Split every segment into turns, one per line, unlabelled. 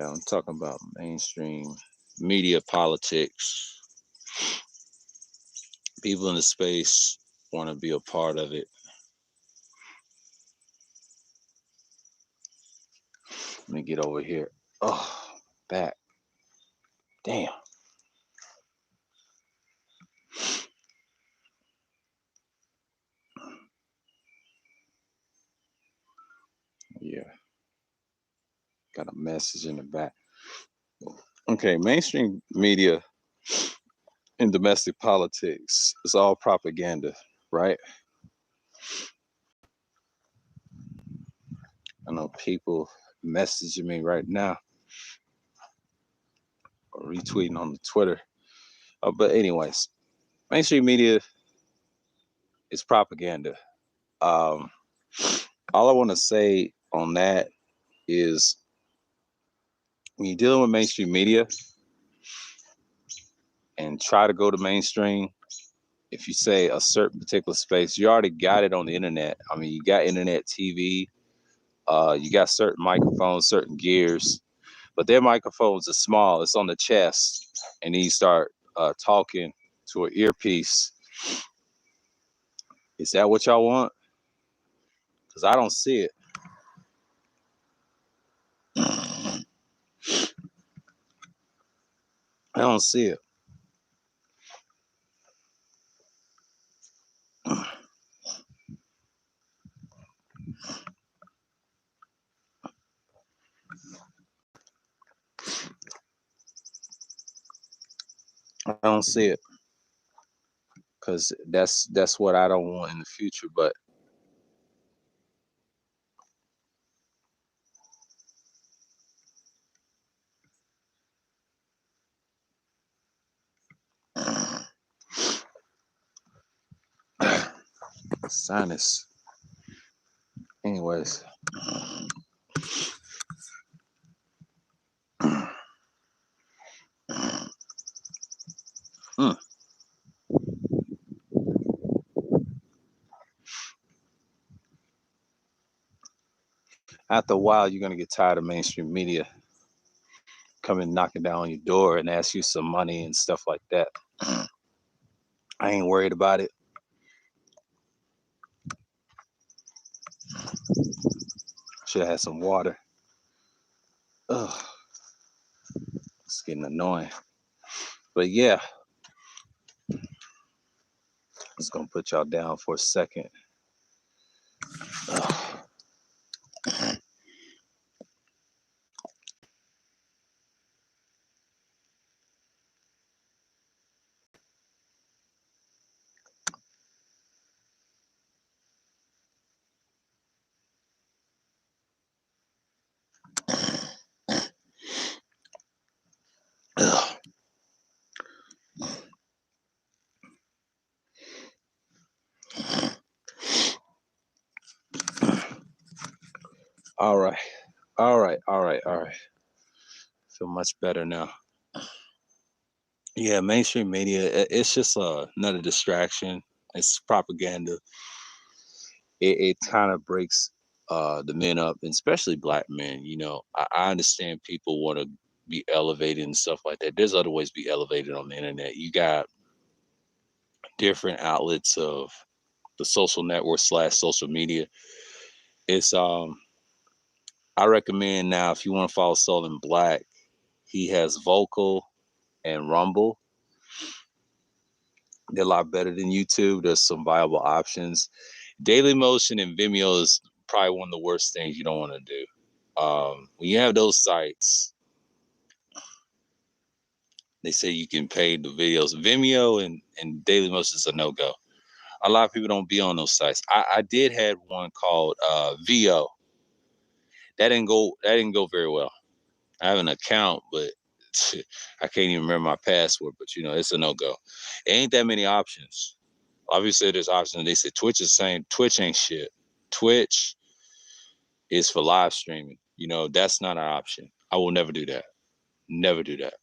I'm talking about mainstream media politics. People in the space want to be a part of it. Let me get over here. Oh, back. Damn. Yeah. Got a message in the back. Okay, mainstream media in domestic politics is all propaganda, right? I know people messaging me right now or retweeting on the Twitter. But anyways, mainstream media is propaganda. Um, all I want to say on that is when you're dealing with mainstream media and try to go to mainstream, if you say a certain particular space, you already got it on the internet. I mean, you got internet TV, you got certain microphones, certain gears, but their microphones are small. It's on the chest, and then you start talking to an earpiece. Is that what y'all want? Because I don't see it. I don't see it. I don't see it. Because that's what I don't want in the future. But sinus. Anyways. Mm. After a while, you're gonna get tired of mainstream media coming knocking down on your door and ask you some money and stuff like that. I ain't worried about it. Should have had some water. Ugh, it's getting annoying. But yeah, just gonna put y'all down for a second. Ugh. Ugh. All right, all right, all right, all right. Feel much better now. Yeah, mainstream media, it's just another distraction. It's propaganda. It kind of breaks the men up, and especially black men. You know, I understand people want to be elevated and stuff like that. There's other ways to be elevated on the internet. You got different outlets of the social network slash social media. It's I recommend now if you want to follow Stolen Black, he has Vocal and Rumble. They're a lot better than YouTube. There's some viable options. Daily Motion and Vimeo is probably one of the worst things you don't want to do. When you have those sites, they say you can pay the videos. Vimeo and Daily Motion is a no-go. A lot of people don't be on those sites. I did have one called VO. That didn't go very well. I have an account, but I can't even remember my password. But you know, it's a no-go. It ain't that many options. Obviously, there's options. They say Twitch is saying Twitch ain't shit. Twitch is for live streaming. You know, that's not an option. I will never do that. Never do that.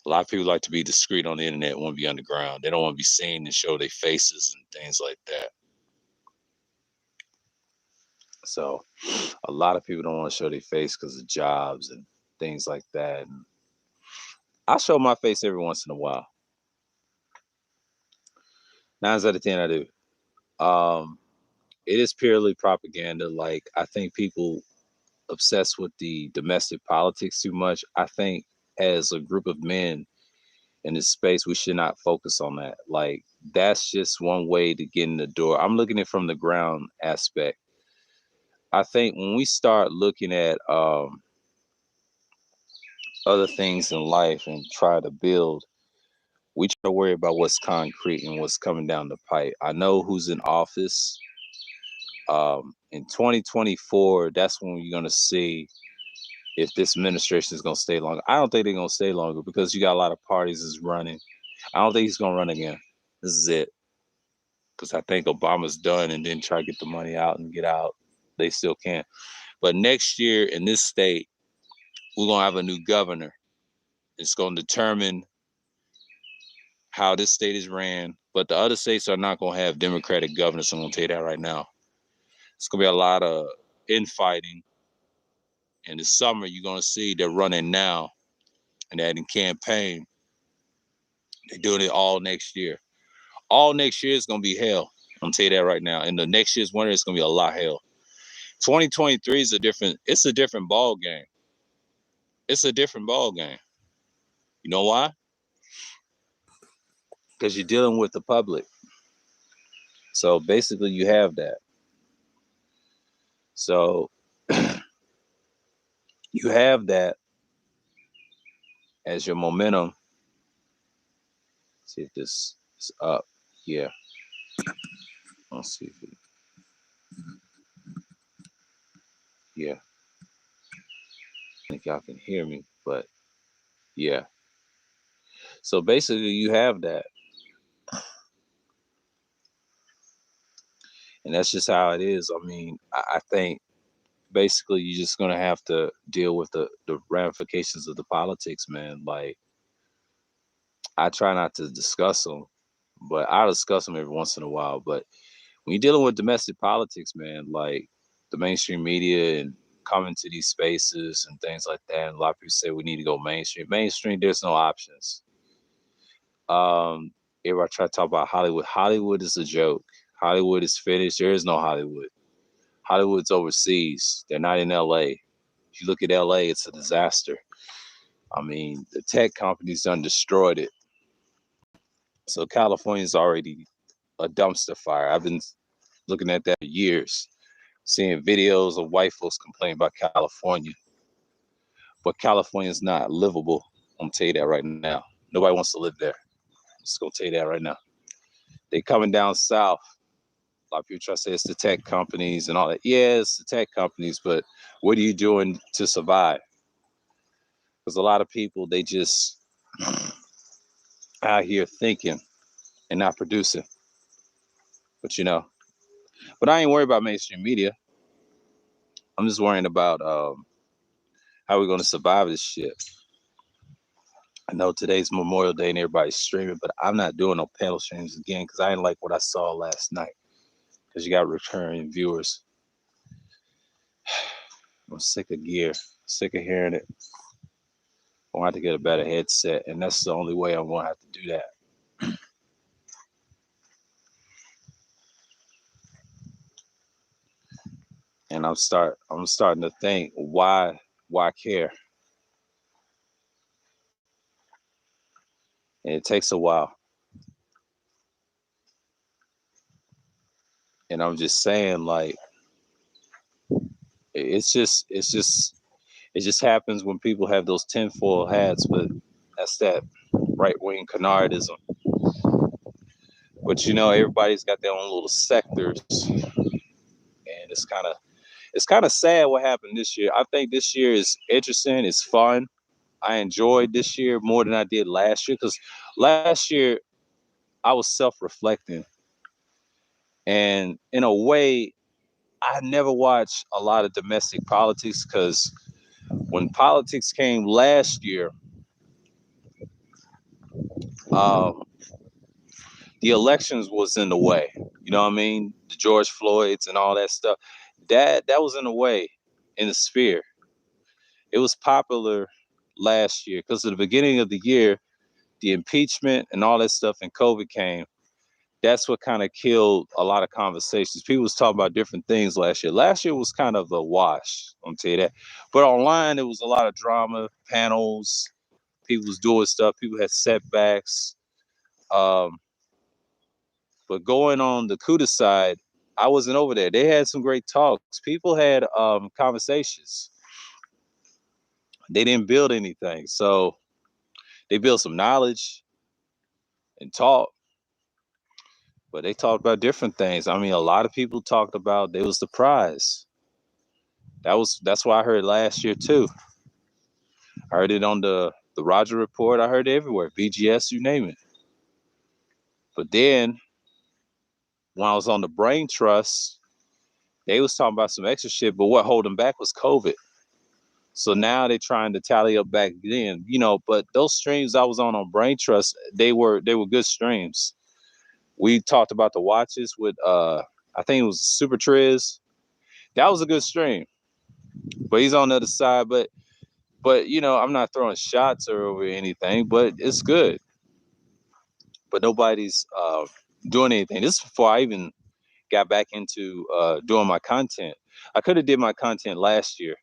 A lot of people like to be discreet on the internet, want to be underground. They don't want to be seen and show their faces and things like that. So a lot of people don't want to show their face because of jobs and things like that. And I show my face every once in a while. 9 out of 10, I do. It is purely propaganda. Like, I think people obsessed with the domestic politics too much. I think as a group of men in this space, we should not focus on that. Like, that's just one way to get in the door. I'm looking at it from the ground aspect. I think when we start looking at other things in life and try to build, we try to worry about what's concrete and what's coming down the pipe. I know who's in office. In 2024, that's when you're gonna see if this administration is gonna stay longer. I don't think they're gonna stay longer because you got a lot of parties is running. I don't think he's gonna run again. This is it. Because I think Obama's done and then try to get the money out and get out. They still can. But next year in this state, we're gonna have a new governor. It's gonna determine how this state is ran. But the other states are not gonna have Democratic governors. I'm gonna tell you that right now. It's gonna be a lot of infighting. In the summer, you're gonna see they're running now and that in campaign. They're doing it all next year. All next year is gonna be hell. I'm gonna tell you that right now. And the next year's winter is gonna be a lot hell. 2023 is it's a different ball game. It's a different ball game. You know why? Because you're dealing with the public. So basically you have that. So you have that as your momentum. See if this is up. Yeah. Let's see if it, yeah. I think y'all can hear me, but yeah. So basically you have that. And that's just how it is. I mean, I think basically you're just gonna have to deal with the ramifications of the politics, man. Like, I try not to discuss them, but I discuss them every once in a while. But when you're dealing with domestic politics, man, like the mainstream media and coming to these spaces and things like that, and a lot of people say we need to go mainstream. Mainstream, there's no options. Everybody try to talk about Hollywood. Hollywood is a joke. Hollywood is finished. There is no Hollywood. Hollywood's overseas. They're not in LA. If you look at LA, it's a disaster. I mean, the tech companies done destroyed it. So California's already a dumpster fire. I've been looking at that for years, seeing videos of white folks complaining about California. But California's not livable. I'm gonna tell you that right now. Nobody wants to live there. I'm just gonna tell you that right now. They coming down south. A lot of people try to say it's the tech companies and all that. Yeah, it's the tech companies, but what are you doing to survive? Because a lot of people, they just out here thinking and not producing. But but I ain't worried about mainstream media. I'm just worrying about how we're gonna survive this shit. I know today's Memorial Day and everybody's streaming, but I'm not doing no panel streams again because I didn't like what I saw last night. Because you got recurring viewers. I'm sick of gear, sick of hearing it. I want to get a better headset, and that's the only way I'm gonna have to do that. And I'm starting to think, why care? And it takes a while. And I'm just saying, like, it just happens when people have those tinfoil hats, but that's that right wing canardism. But everybody's got their own little sectors, and it's kind of sad what happened this year. I think this year is interesting. It's fun. I enjoyed this year more than I did last year because last year I was self-reflecting, and in a way, I never watched a lot of domestic politics because when politics came last year, um, the elections was in the way. You know what I mean? The George Floyds and all that stuff. That was in the way, in the sphere. It was popular last year because at the beginning of the year, the impeachment and all that stuff and COVID came. That's what kind of killed a lot of conversations. People was talking about different things last year. Last year was kind of a wash, I'll tell you that. But online, it was a lot of drama, panels, people was doing stuff, people had setbacks. Um, but going on the CUDA side, I wasn't over there. They had some great talks. People had conversations. They didn't build anything. So they built some knowledge and talk, but they talked about different things. I mean, a lot of people talked about there was the prize. That's why I heard last year too. I heard it on the Roger Report. I heard it everywhere. BGS, you name it. But then when I was on the Brain Trust, they was talking about some extra shit, but what held them back was COVID. So now they're trying to tally up back then, but those streams I was on Brain Trust, they were good streams. We talked about the watches with I think it was Super Triz. That was a good stream. But he's on the other side, but I'm not throwing shots or over anything, but it's good. But nobody's doing anything. This is before I even got back into doing my content. I could have did my content last year.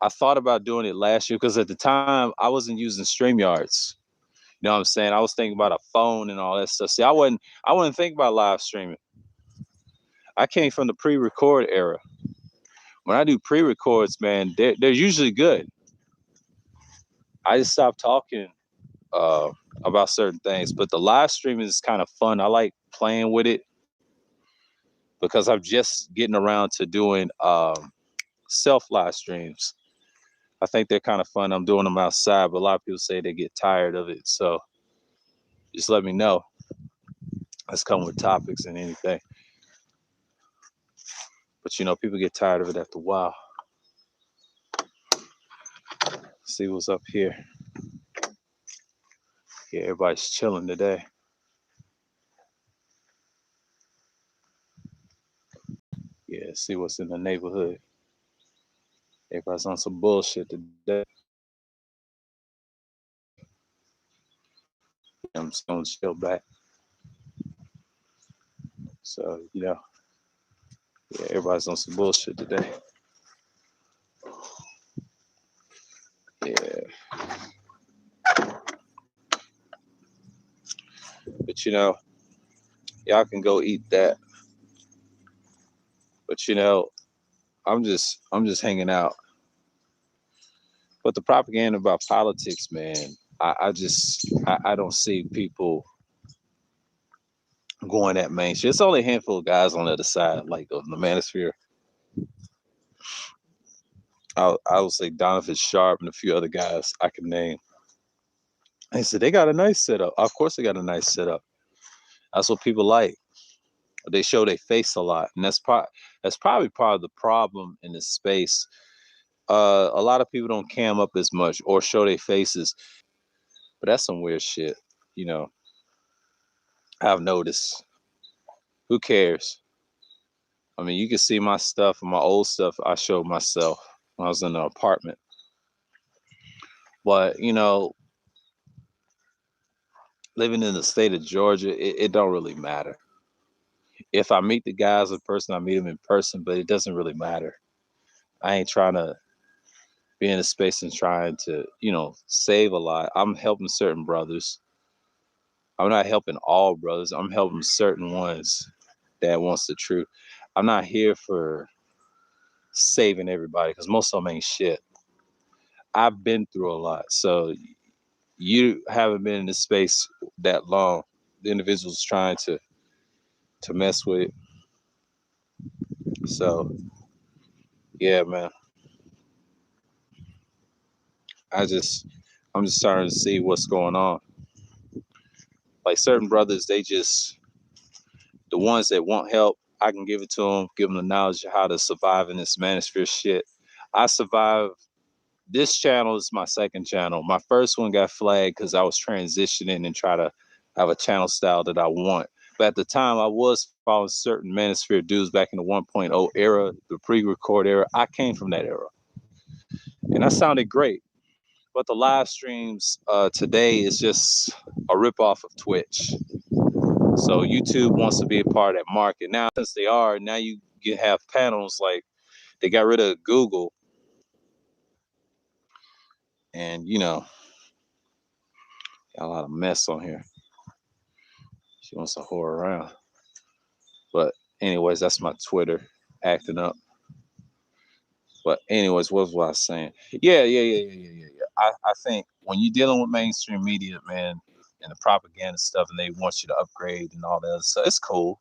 I thought about doing it last year because at the time I wasn't using StreamYards. You know what I'm saying? I was thinking about a phone and all that stuff. See, I wasn't thinking about live streaming. I came from the pre-record era. When I do pre-records, man, they're usually good. I just stopped talking about certain things, but the live streaming is kind of fun. I like playing with it because I'm just getting around to doing self live streams. I think they're kind of fun. I'm doing them outside, but a lot of people say they get tired of it. So just let me know. Let's come with topics and anything. But people get tired of it after a while. See what's up here. Yeah, everybody's chilling today. Yeah, see what's in the neighborhood. Everybody's on some bullshit today. I'm just gonna chill back. So, yeah, everybody's on some bullshit today. Yeah. But y'all can go eat that. But I'm just hanging out. But the propaganda about politics, man, I don't see people going that mainstream. It's only a handful of guys on the other side, like on the Manosphere. I would say Donovan Sharp and a few other guys I can name. They said they got a nice setup. Of course, they got a nice setup. That's what people like. They show their face a lot, and that's probably part of the problem in this space. A lot of people don't cam up as much or show their faces, but that's some weird shit. I've noticed. Who cares? I mean, you can see my stuff and my old stuff I showed myself when I was in the apartment. But, living in the state of Georgia, it don't really matter. If I meet the guys in person, I meet them in person, but it doesn't really matter. I ain't trying to be in a space and trying to, save a lot. I'm helping certain brothers. I'm not helping all brothers. I'm helping certain ones that wants the truth. I'm not here for saving everybody because most of them ain't shit. I've been through a lot. So you haven't been in this space that long. The individual's trying to mess with it. So yeah, man. I'm just starting to see what's going on. Like certain brothers, the ones that want help, I can give it to them, give them the knowledge of how to survive in this manosphere shit. I survived. This channel is my second channel. My first one got flagged because I was transitioning and try to have a channel style that I want. But at the time, I was following certain manosphere dudes back in the 1.0 era, the pre-record era. I came from that era. And that sounded great. But the live streams today is just a ripoff of Twitch. So YouTube wants to be a part of that market. Now, since they are, now you have panels like they got rid of Google. And, got a lot of mess on here. She wants to whore around. But anyways, that's my Twitter acting up. But anyways, what was I saying? Yeah. I think when you're dealing with mainstream media, man, and the propaganda stuff, and they want you to upgrade and all that other stuff, it's cool.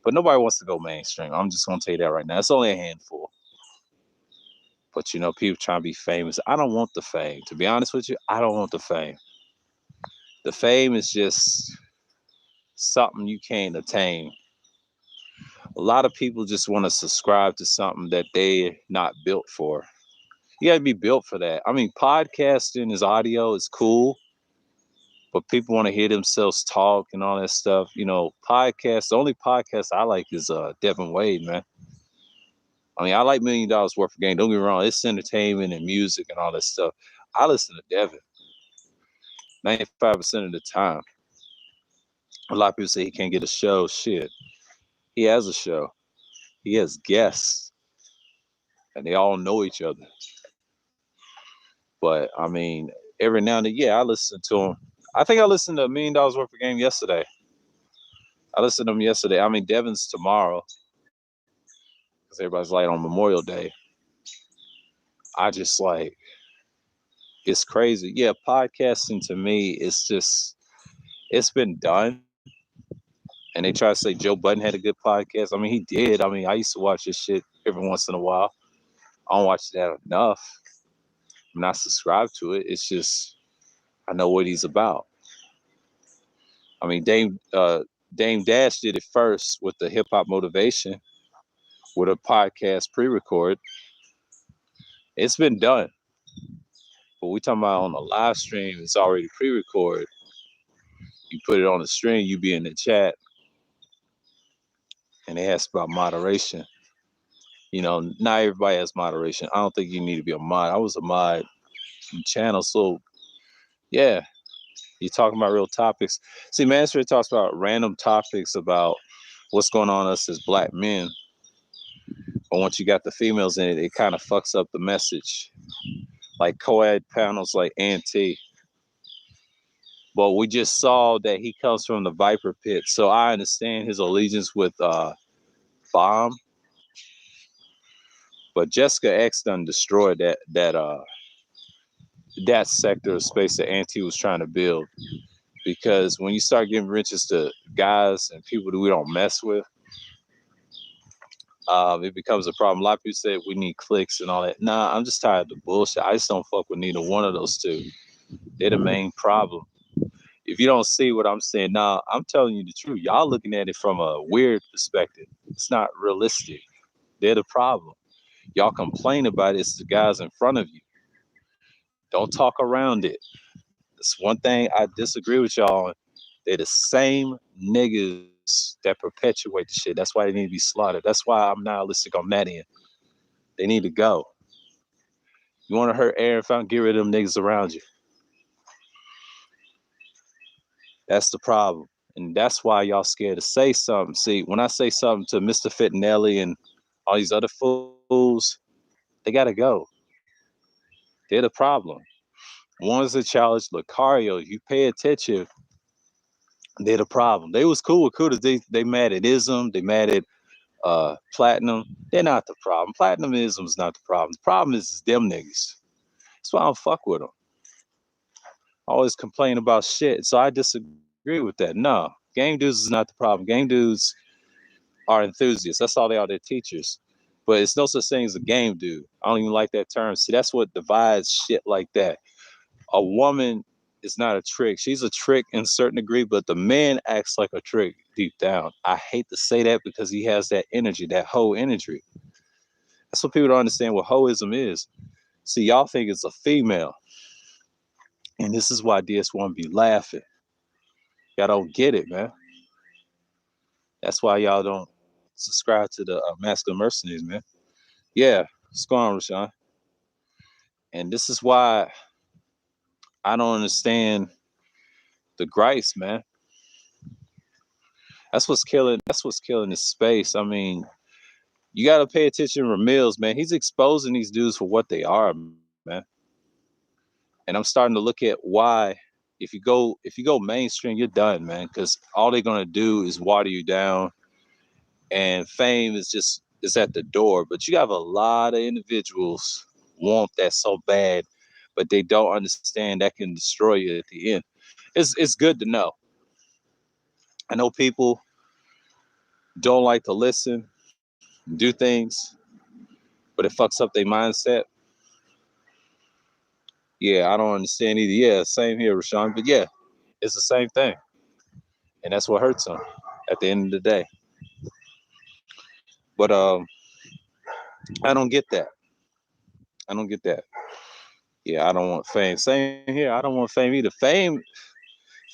But nobody wants to go mainstream. I'm just gonna tell you that right now. It's only a handful. But people trying to be famous. I don't want the fame. To be honest with you, I don't want the fame. The fame is just something you can't attain. A lot of people just want to subscribe to something that they're not built for. You gotta be built for that. I mean, podcasting is audio, is cool, but people want to hear themselves talk and all that stuff. Podcasts. The only podcast I like is Devin Wade, man. I mean, I like $1 Million Worth of Game. Don't get me wrong, it's entertainment and music and all that stuff. I listen to Devin 95% of the time. A lot of people say he can't get a show. Shit, he has a show. He has guests, and they all know each other. But I mean, every now and then, yeah, I listen to him. I think I listened to $1 Million Worth of Game yesterday. I listened to him yesterday. I mean, Devin's tomorrow because everybody's like on Memorial Day. I just like, it's crazy. Yeah, podcasting to me, it's been done. And they try to say Joe Budden had a good podcast. I mean, he did. I mean, I used to watch this shit every once in a while. I don't watch that enough. I'm not subscribed to it. It's just, I know what he's about. I mean, Dame Dash did it first with the hip hop motivation with a podcast pre-record. It's been done. But we talking about on a live stream, it's already pre-recorded. You put it on the stream, you be in the chat, and they ask about moderation. Not everybody has moderation. I don't think you need to be a mod. I was a mod in channel, so yeah, you're talking about real topics. See, Manosphere talks about random topics about what's going on us as black men. But once you got the females in it, it kind of fucks up the message. Like co-ed panels like Auntie. But we just saw that he comes from the Viper pit. So I understand his allegiance with Bomb. But Jessica X done destroyed that sector of space that Auntie was trying to build. Because when you start giving riches to guys and people that we don't mess with, it becomes a problem. A lot of people say we need clicks and all that. Nah, I'm just tired of the bullshit. I just don't fuck with neither one of those two. They're the main problem. If you don't see what I'm saying now, I'm telling you the truth. Y'all looking at it from a weird perspective. It's not realistic. They're the problem. Y'all complain about it. It's the guys in front of you. Don't talk around it. It's one thing I disagree with y'all on. They're the same niggas that perpetuate the shit. That's why they need to be slaughtered. That's why I'm nihilistic on that end. They need to go. You want to hurt Aaron Fountain, get rid of them niggas around you. That's the problem. And that's why y'all scared to say something. See, when I say something to Mr. Fittinelli and all these other fools, they got to go. They're the problem. One's a challenge. Lucario, you pay attention, they're the problem. They was cool with Kuda. They mad at Ism. They mad at Platinum. They're not the problem. Platinumism is not the problem. The problem is them niggas. That's why I don't fuck with them. I always complain about shit. So I disagree with that. No, game dudes is not the problem. Game dudes are enthusiasts. That's all they are. They're teachers. But it's no such thing as a game dude. I don't even like that term. See, that's what divides shit like that. A woman is not a trick. She's a trick in a certain degree, but the man acts like a trick deep down. I hate to say that because he has that energy, that hoe energy. That's what people don't understand what hoism is. See, y'all think it's a female. And this is why DS1 be laughing. Y'all don't get it, man. That's why y'all don't subscribe to the masculine mercenaries, man. Yeah, what's going on, Rashawn? And this is why I don't understand the gripes, man. That's what's killing this space. I mean, you got to pay attention to Mills, man. He's exposing these dudes for what they are, man. And I'm starting to look at why if you go mainstream, you're done, man, because all they're gonna do is water you down, and fame is at the door. But you have a lot of individuals want that so bad, but they don't understand that can destroy you at the end. It's good to know. I know people don't like to listen, do things, but it fucks up their mindset. Yeah, I don't understand either. Yeah, same here, Rashawn. But yeah, it's the same thing, and that's what hurts them at the end of the day. But I don't get that. I don't get that. Yeah, I don't want fame. Same here. I don't want fame either. Fame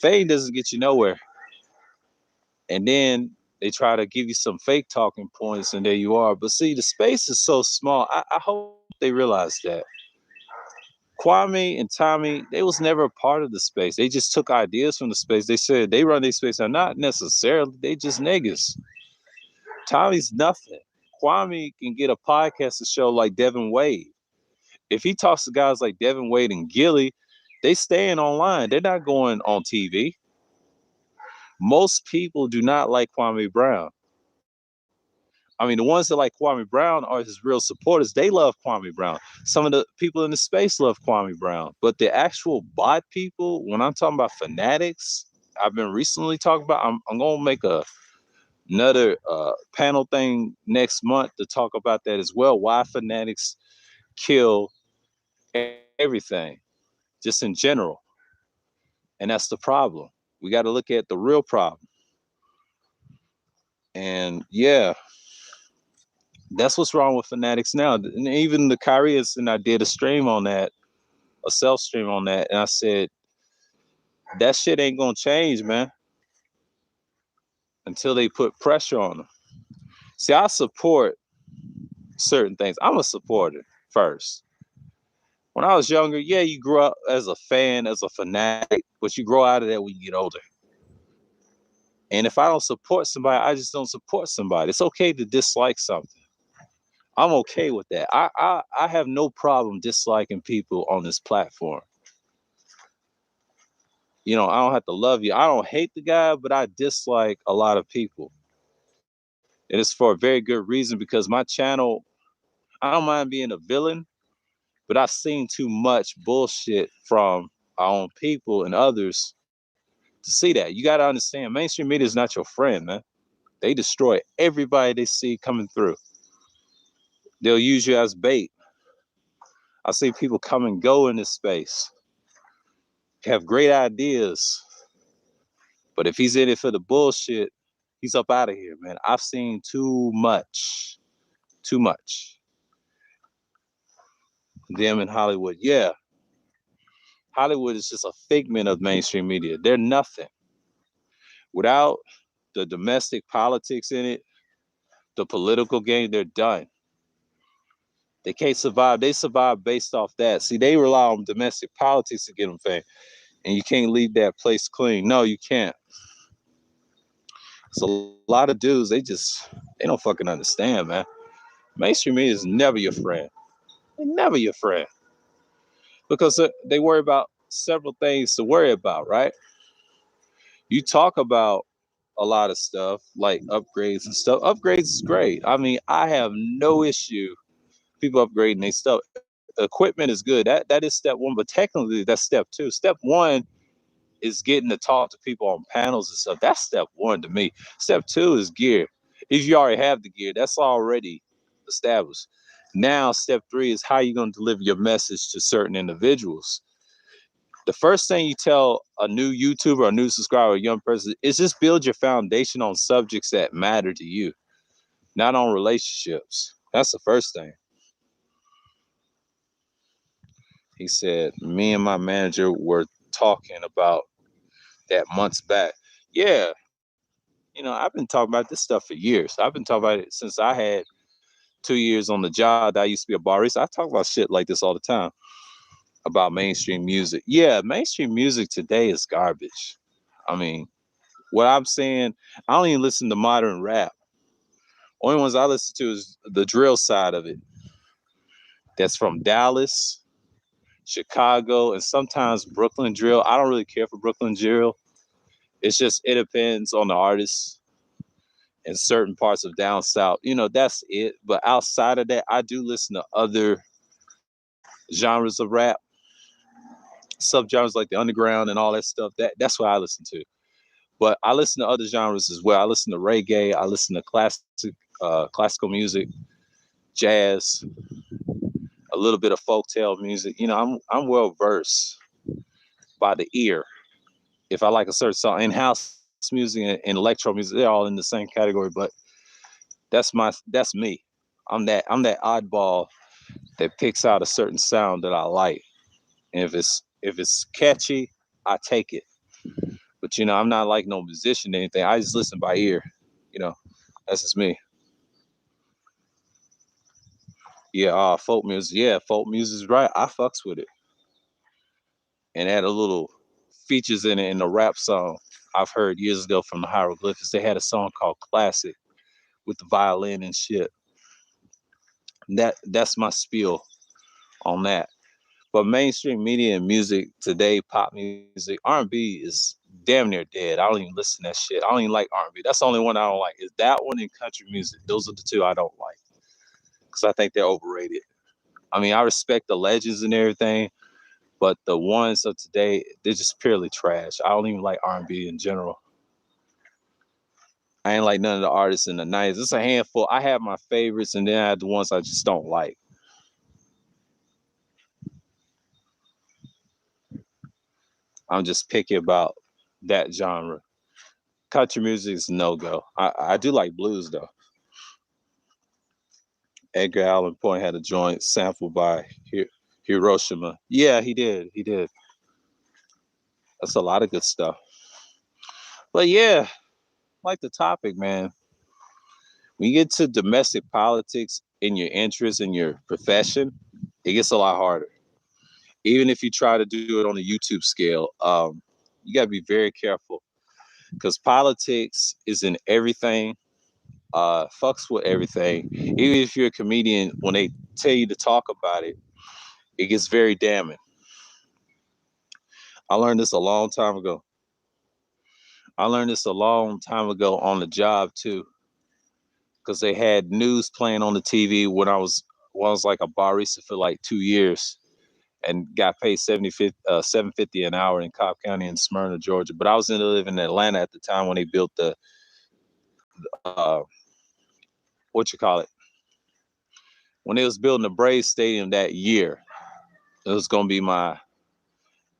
doesn't get you nowhere. And then they try to give you some fake talking points, and there you are. But see, the space is so small. I hope they realize that. Kwame and Tommy, they was never a part of the space. They just took ideas from the space. They said they run their space. Are not necessarily. They just niggas. Tommy's nothing. Kwame can get a podcast to show like Devin Wade. If he talks to guys like Devin Wade and Gilly, they staying online. They're not going on TV. Most people do not like Kwame Brown. I mean, the ones that like Kwame Brown are his real supporters. They love Kwame Brown. Some of the people in the space love Kwame Brown. But the actual bot people, when I'm talking about fanatics, I've been recently talking about, I'm going to make another panel thing next month to talk about that as well. Why fanatics kill everything, just in general. And that's the problem. We got to look at the real problem. And yeah, that's what's wrong with fanatics now. And even the Kyrie and I did a stream on that, a self stream on that, and I said that shit ain't gonna change, man, until they put pressure on them. See, I support certain things. I'm a supporter first. When I was younger, yeah, you grew up as a fan, as a fanatic, but you grow out of that when you get older. And if I don't support somebody, I just don't support somebody. It's okay to dislike something. I'm okay with that. I have no problem disliking people on this platform. You know, I don't have to love you. I don't hate the guy, but I dislike a lot of people. And it's for a very good reason because my channel, I don't mind being a villain, but I've seen too much bullshit from our own people and others to see that. You got to understand, mainstream media is not your friend, man. They destroy everybody they see coming through. They'll use you as bait. I see people come and go in this space, have great ideas, but if he's in it for the bullshit, he's up out of here, man. I've seen too much. Too much. Them in Hollywood. Yeah. Hollywood is just a figment of mainstream media. They're nothing. Without the domestic politics in it, the political game, they're done. They can't survive. They survive based off that. See, they rely on domestic politics to get them fame. And you can't leave that place clean. No, you can't. So a lot of dudes, they don't fucking understand, man. Mainstream media is never your friend. They're never your friend. Because they worry about several things to worry about, right? You talk about a lot of stuff like upgrades and stuff. Upgrades is great. I mean, I have no issue people upgrading their stuff. Equipment is good. That is step one, but technically that's step two. Step one is getting to talk to people on panels and stuff. That's step one to me. Step two is gear. If you already have the gear, that's already established. Now, step three is how you're going to deliver your message to certain individuals. The first thing you tell a new YouTuber, a new subscriber, a young person is just build your foundation on subjects that matter to you, not on relationships. That's the first thing. He said, me and my manager were talking about that months back. Yeah, I've been talking about this stuff for years. I've been talking about it since I had 2 years on the job that I used to be a barista. I talk about shit like this all the time. about mainstream music. Yeah, mainstream music today is garbage. I mean, what I'm saying, I don't even listen to modern rap. Only ones I listen to is the drill side of it. That's from Dallas, Chicago, and sometimes Brooklyn drill. I don't really care for Brooklyn drill. It's just it depends on the artist in certain parts of down south. That's it. But outside of that, I do listen to other genres of rap, subgenres like the underground and all that stuff. That's what I listen to. But I listen to other genres as well. I listen to reggae. I listen to classical music, jazz, a little bit of folktale music. I'm well versed by the ear. If I like a certain song, in house music and electro music, they're all in the same category. But that's me. I'm that oddball that picks out a certain sound that I like. And if it's catchy, I take it. But I'm not like no musician or anything. I just listen by ear. You know, that's just me. Yeah, folk music. Yeah, folk music is right. I fucks with it. And add a little features in it in the rap song I've heard years ago from the Hieroglyphics. They had a song called Classic with the violin and shit. That's my spiel on that. But mainstream media and music today, pop music, R&B is damn near dead. I don't even listen to that shit. I don't even like R&B. That's the only one I don't like. Is that one and country music? Those are the two I don't like because I think they're overrated. I mean, I respect the legends and everything, but the ones of today, they're just purely trash. I don't even like R&B in general. I ain't like none of the artists in the 90s. It's a handful. I have my favorites, and then I have the ones I just don't like. I'm just picky about that genre. Country music is no go. I do like blues though. Edgar Allan Poe had a joint sampled by Hiroshima. Yeah, he did. He did. That's a lot of good stuff. But yeah, like the topic, man. When you get to domestic politics in your interest in your profession, it gets a lot harder. Even if you try to do it on a YouTube scale, you got to be very careful because politics is in everything. Fucks with everything. Even if you're a comedian, when they tell you to talk about it, it gets very damning. I learned this a long time ago. I learned this a long time ago on the job too, because they had news playing on the TV when I was like a barista for like 2 years and got paid 750 an hour in Cobb County in Smyrna, Georgia. But I was living in Atlanta at the time when they built the uh, what you call it, when they was building the Braves Stadium that year. It was gonna be my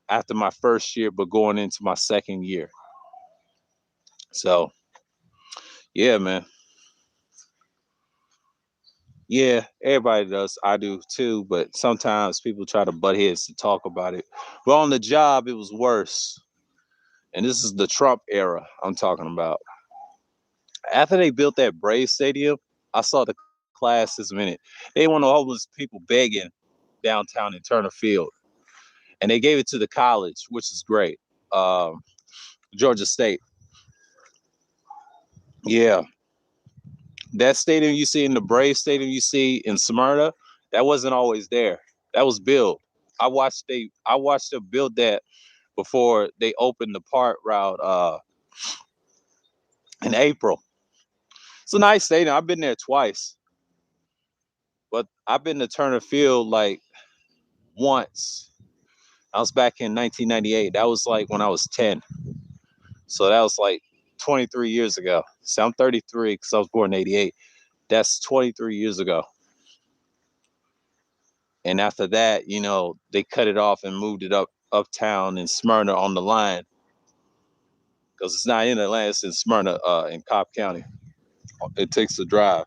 after my first year, but going into my second year. So yeah, man. Yeah, everybody does. I do too, but sometimes people try to butt heads to talk about it. But on the job, it was worse. And this is the Trump era I'm talking about. After they built that Brave Stadium, I saw the class this minute. They want all those people begging downtown in Turner Field. And they gave it to the college, which is great. Um, Georgia State. Yeah. That stadium you see in the Brave Stadium you see in Smyrna, that wasn't always there. That was built. I watched them build that before they opened the park route in April. It's a nice stadium. I've been there twice, but I've been to Turner Field like once. I was back in 1998. That was like when I was 10. So that was like 23 years ago. So I'm 33 because I was born in 88. That's 23 years ago. And after that, they cut it off and moved it uptown in Smyrna on the line because it's not in Atlanta, it's in Smyrna, in Cobb County. It takes a drive.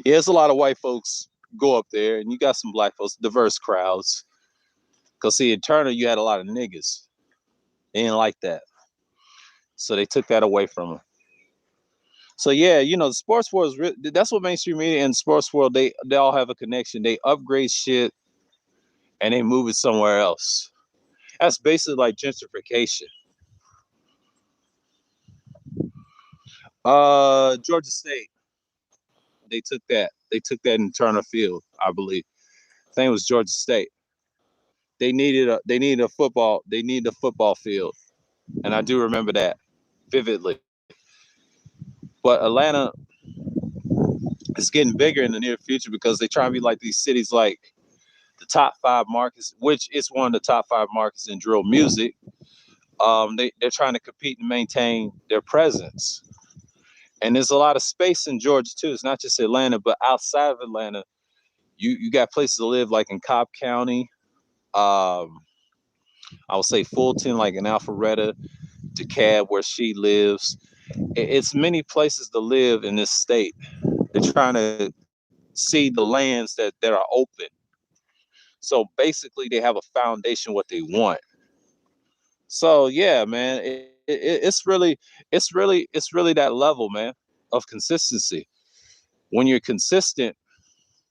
Yeah, it's a lot of white folks go up there, and you got some black folks, diverse crowds. Because see, in Turner, you had a lot of niggas. They didn't like that, so they took that away from them. So yeah, the sports world that's what mainstream media and sports world they all have a connection. They upgrade shit and they move it somewhere else. That's basically like gentrification. Georgia State, they took that. They took that in Turner Field, I believe. I think it was Georgia State. They needed a football field, and I do remember that vividly. But Atlanta is getting bigger in the near future because they try to be like these cities like the top 5 markets, which is one of the top 5 markets in drill music. They're trying to compete and maintain their presence. And there's a lot of space in Georgia too. It's not just Atlanta, but outside of Atlanta, you got places to live like in Cobb County. Um, I would say Fulton, like in Alpharetta, DeKalb, where she lives. It's many places to live in this state. They're trying to see the lands that are open. So basically, they have a foundation what they want. So yeah, man, it's really that level, man, of consistency. When you're consistent,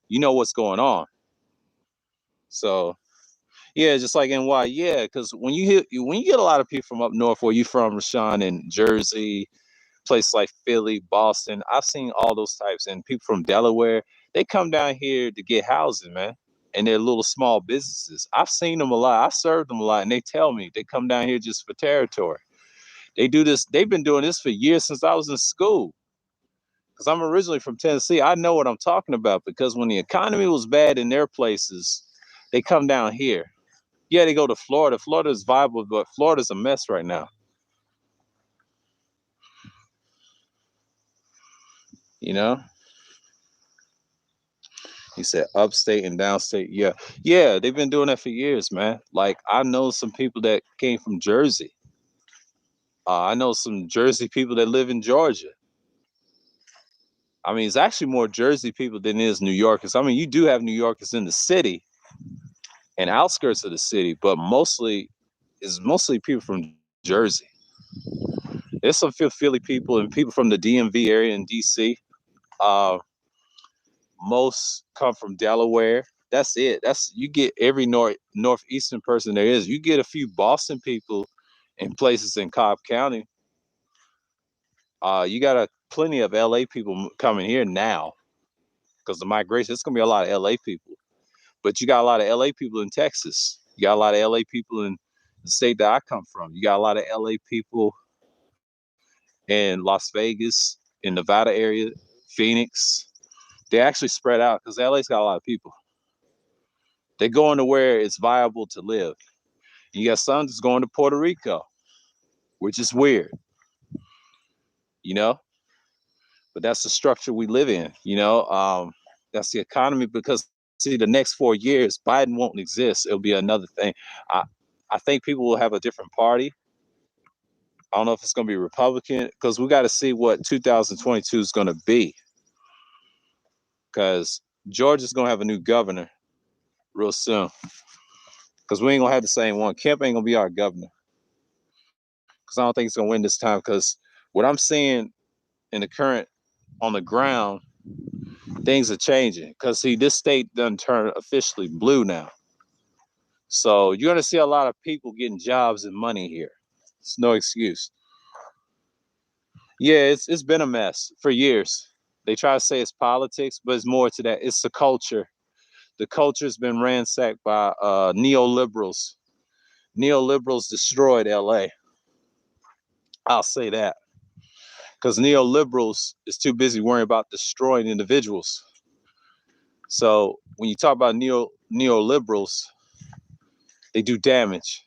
you know what's going on. So yeah, just like NY, yeah, because when you get a lot of people from up north, where you from, Rashawn, in Jersey, places like Philly, Boston, I've seen all those types, and people from Delaware, they come down here to get housing, man, and they're little small businesses. I've seen them a lot. I served them a lot, and they tell me they come down here just for territory. They do this. They've been doing this for years since I was in school. Because I'm originally from Tennessee. I know what I'm talking about because when the economy was bad in their places, they come down here. Yeah, they go to Florida. Florida is viable, but Florida's a mess right now. You know, he said upstate and downstate. Yeah, yeah, they've been doing that for years, man. Like I know some people that came from Jersey. I know some Jersey people that live in Georgia. I mean, it's actually more Jersey people than it is New Yorkers. I mean, you do have New Yorkers in the city and outskirts of the city, but mostly people from Jersey. There's some Philly people and people from the DMV area in DC. Uh, most come from Delaware. That's it. That's you get every northeastern person there is. You get a few Boston people in places in Cobb County. You got plenty of LA people coming here now because the migration. It's gonna be a lot of LA people, but you got a lot of LA people in Texas. You got a lot of LA people in the state that I come from. You got a lot of LA people in Las Vegas, in Nevada area, Phoenix. They actually spread out because LA's got a lot of people. They're going to where it's viable to live. You got some that's going to Puerto Rico, which is weird, you know, but that's the structure we live in, you know. That's the economy because see, the next 4 years, Biden won't exist. It'll be another thing. I, I think people will have a different party. I don't know if it's going to be Republican because we got to see what 2022 is going to be because Georgia's going to have a new governor real soon because we ain't going to have the same one. Kemp ain't going to be our governor because I don't think he's going to win this time because what I'm seeing in the current on the ground, things are changing because see, this state doesn't turn officially blue now. So you're going to see a lot of people getting jobs and money here. It's no excuse. Yeah, it's been a mess for years. They try to say it's politics, but it's more to that. It's the culture. The culture's been ransacked by neoliberals. Neoliberals destroyed LA. I'll say that because neoliberals is too busy worrying about destroying individuals. So when you talk about neoliberals, they do damage,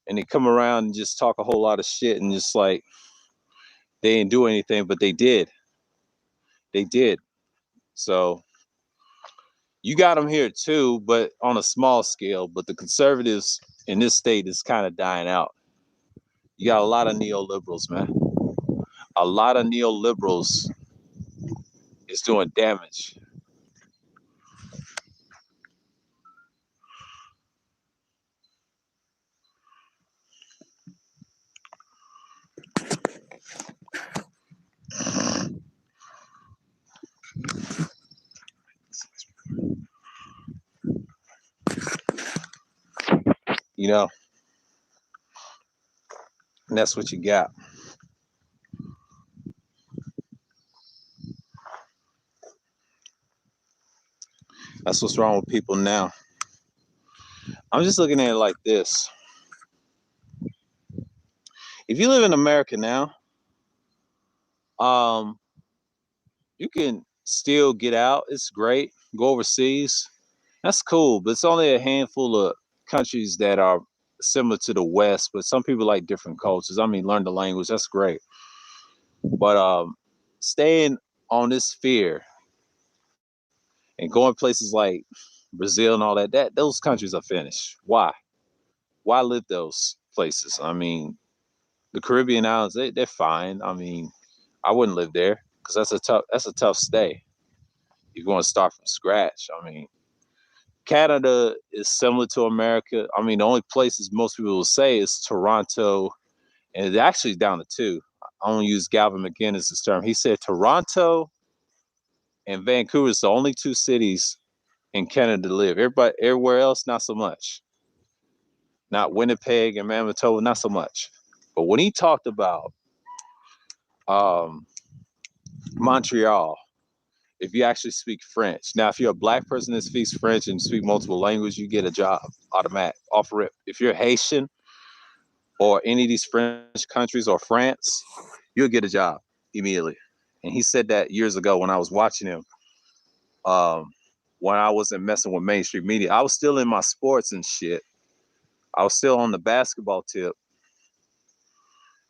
and they come around and just talk a whole lot of shit and just like they didn't do anything, but they did. They did. So you got them here too, but on a small scale. But the conservatives in this state is kind of dying out. You got a lot of neoliberals, man. A lot of neoliberals is doing damage. you know, and that's what you got. That's what's wrong with people now. I'm just looking at it like this. If you live in America now, um, you can still get out. It's great. Go overseas. That's cool, but it's only a handful of countries that are similar to the West, but some people like different cultures. I mean, learn the language. That's great. But staying on this sphere and going places like Brazil and all that those countries are finished. Why? Why live those places? I mean, the Caribbean islands, they're fine. I mean, I wouldn't live there because that's a tough stay. You're going to start from scratch. I mean, Canada is similar to America. I mean, the only places most people will say is Toronto, and it's actually down to two. I only use Galvin McInnes' term. He said Toronto and Vancouver is the only two cities in Canada to live. Everybody, everywhere else, not so much. Not Winnipeg and Manitoba, not so much. But when he talked about um, Montreal, if you actually speak French. Now, if you're a black person that speaks French and speak multiple languages, you get a job automatic, off rip. If you're Haitian or any of these French countries or France, you'll get a job immediately. And he said that years ago when I was watching him, when I wasn't messing with mainstream media. I was still in my sports and shit. I was still on the basketball tip.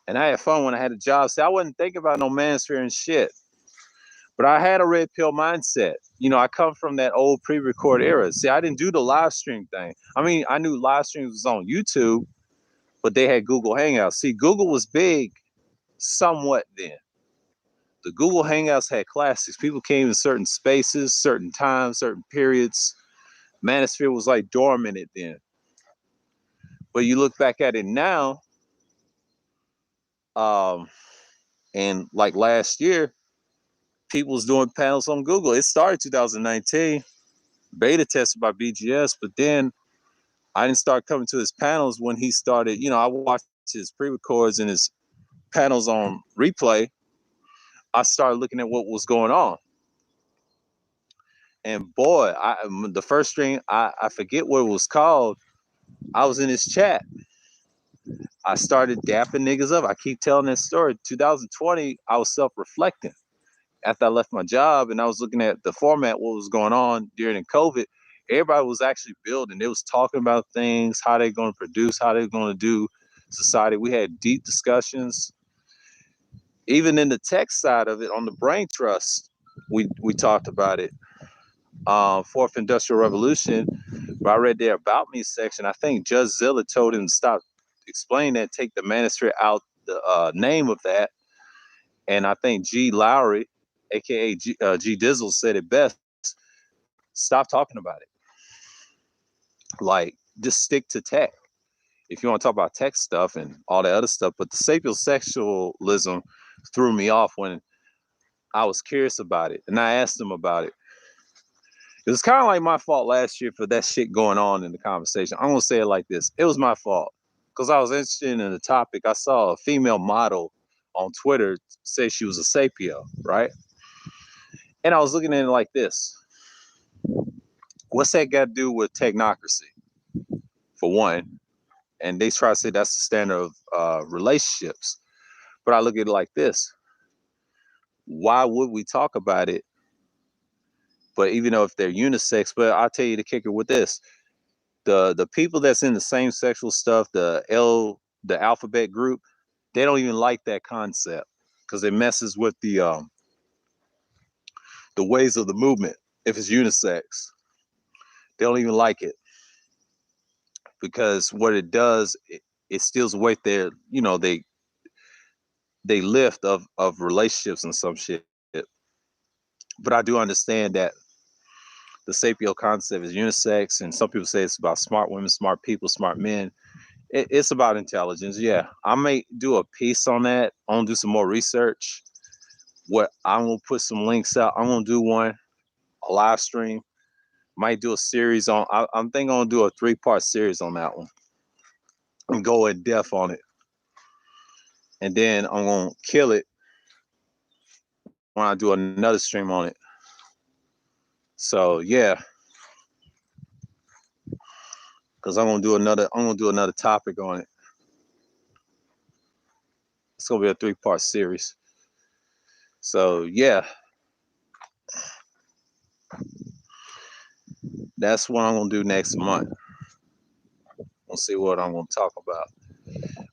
And I had fun when I had a job. See, I wasn't thinking about no Manosphere and shit. But I had a red pill mindset. You know, I come from that old pre-record era. See, I didn't do the live stream thing. I mean, I knew live streams was on YouTube, but they had Google Hangouts. See, Google was big somewhat then. The Google Hangouts had classics. People came in certain spaces, certain times, certain periods. Manosphere was like dormant then. But you look back at it now, and like last year, people was doing panels on Google. It started 2019, beta tested by BGS, but then I didn't start coming to his panels when he started. You know, I watched his pre-records and his panels on replay. I started looking at what was going on. And boy, the first stream, I forget what it was called. I was in his chat. I started dapping niggas up. I keep telling that story. 2020, I was self-reflecting after I left my job and I was looking at the format, what was going on during COVID. Everybody was actually building. They was talking about things, how they're going to produce, how they're going to do society. We had deep discussions. Even in the tech side of it, on the brain trust, we talked about it. Fourth Industrial Revolution, but I read their About Me section. I think Judge Zilla told him to stop explaining that, take the Manosphere out the name of that. And I think G. Lowry, aka G Dizzle, said it best. Stop talking about it. Like, just stick to tech. If you want to talk about tech stuff and all that other stuff, but the sapiosexualism threw me off when I was curious about it. And I asked him about it. It was kind of like my fault last year for that shit going on in the conversation. I'm going to say it like this. It was my fault because I was interested in the topic. I saw a female model on Twitter say she was a sapio, right? And I was looking at it like this. What's that got to do with technocracy, for one? And they try to say that's the standard of relationships. But I look at it like this. Why would we talk about it? But even though if they're unisex, but I'll tell you the kicker with this. The people that's in the same sexual stuff, the alphabet group, they don't even like that concept because it messes with the ways of the movement. If it's unisex, they don't even like it because what it does, it steals away their, you know, they lift of relationships and some shit. But I do understand that the sapio concept is unisex, and some people say it's about smart women, smart people, smart men. It's about intelligence. Yeah, I may do a piece on that. I'm gonna do some more research. What I'm gonna put some links out. I'm gonna do one, a live stream. Might do a series on. I'm thinking I'm gonna do a 3-part series on that one. and go in depth on it. And then I'm gonna kill it when I do another stream on it. So yeah, because I'm gonna do another topic on it. It's gonna be a 3-part series. So yeah, that's what I'm gonna do next month. We'll see what I'm gonna talk about.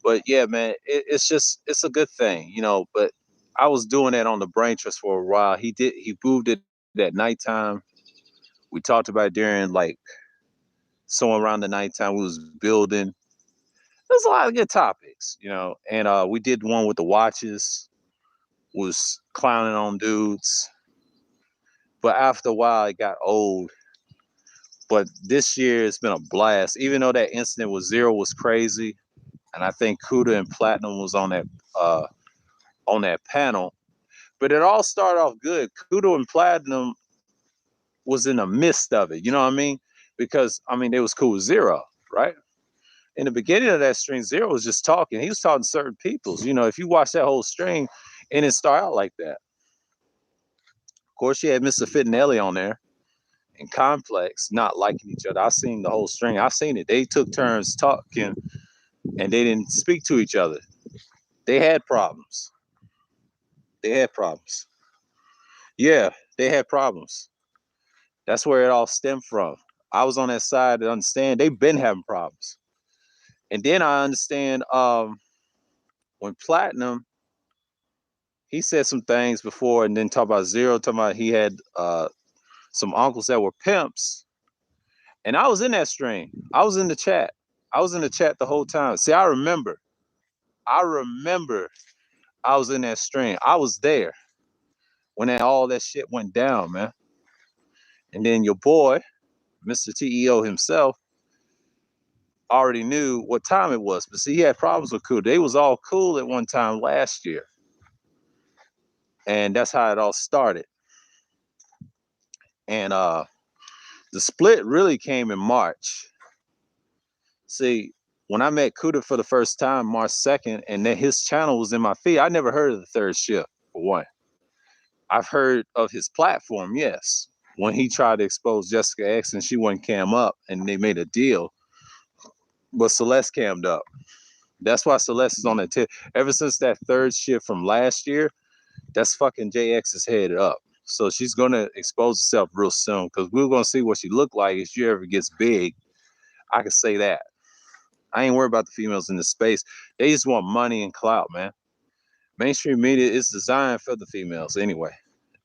But yeah, man, it's a good thing, you know. But I was doing that on the brain trust for a while. He moved it at nighttime. We talked about it during like somewhere around the nighttime. We was building. There's a lot of good topics, you know. And we did one with the watches, was clowning on dudes. But after a while, it got old. But this year, it's been a blast. Even though that incident with Zero was crazy, and I think Kuda and Platinum was on that panel. But it all started off good. Kuda and Platinum was in the midst of it. You know what I mean? Because I mean, they was cool with Zero, right? In the beginning of that stream, Zero was just talking. He was talking to certain peoples. You know, if you watch that whole stream, and it started out like that. Of course, you had Mr. Fittinelli on there and Complex not liking each other. I seen the whole string. I seen it. They took turns talking, and they didn't speak to each other. They had problems. They had problems. Yeah, they had problems. That's where it all stemmed from. I was on that side to understand they've been having problems. And then I understand when Platinum, he said some things before and then talk about Zero, talking about he had some uncles that were pimps. And I was in that stream. I was in the chat. I was in the chat the whole time. See, I remember I was in that stream. I was there when all that shit went down, man. And then your boy, Mr. TEO himself, already knew what time it was. But see, he had problems with Kuda. They was all cool at one time last year. And that's how it all started. And the split really came in March. See, when I met Kuda for the first time, March 2nd, and then his channel was in my feed, I never heard of the third shift, for one. I've heard of his platform, yes. When he tried to expose Jessica X and she wouldn't cam up and they made a deal, but Celeste cammed up. That's why Celeste is on that tip. Ever since that third shift from last year, that's fucking JX's head up. So she's gonna expose herself real soon because we're gonna see what she look like if she ever gets big. I can say that. I ain't worried about the females in the space. They just want money and clout, man. Mainstream media is designed for the females anyway.